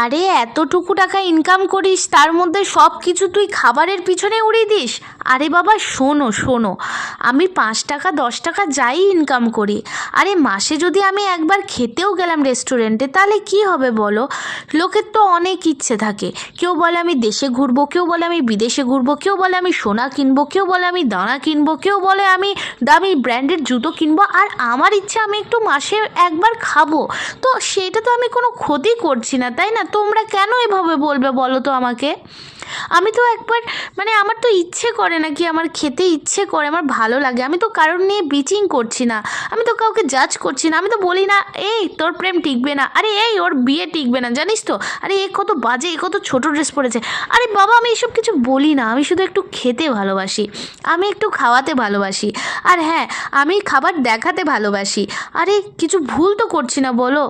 আরে এতটুকু টাকা ইনকাম করিস, তার মধ্যে সব কিছু তুই খাবারের পিছনে উড়িয়ে দিস? আরে বাবা শোনো শোনো, আমি 5 টাকা 10 টাকা যাই ইনকাম করি, আরে মাসে যদি আমি একবার খেতেও গেলাম রেস্টুরেন্টে তাহলে কি হবে বলো? লোকের তো অনেক ইচ্ছে থাকে, কেউ বলে আমি দেশে ঘুরবো, কেউ বলে আমি বিদেশে ঘুরবো, কেউ বলে আমি সোনা কিনবো, কেউ বলে আমি দানা কিনবো, কেউ বলে আমি দামি ব্র্যান্ডের জুতো কিনবো, আর আমার ইচ্ছে আমি একটু মাসে একবার খাবো। তো সেটা তো আমি কোনো ক্ষতি করছি না, তাই না? তোমরা কেন এভাবে বলবে বলো তো আমাকে? আমি তো একবার মানে আমার তো ইচ্ছে করে না, কি আমার খেতে ইচ্ছে করে, আমার ভালো লাগে, আমি তো কারোর নিয়ে বিচিং করছি না, আমি তো কাউকে জাজ করছি না, আমি তো বলি না এই তোর প্রেম টিকবে না, আরে এই ওর বিয়ে টিকবে না, জানিস তো, আরে এ কত বাজে, এ কত ছোট ড্রেস পরেছে। আরে বাবা আমি এসব কিছু বলি না, আমি শুধু একটু খেতে ভালোবাসি, আমি একটু খাওয়াতে ভালোবাসি, আর হ্যাঁ আমি খাবার দেখাতে ভালোবাসি। আরে কিছু ভুল তো করছি না বলো?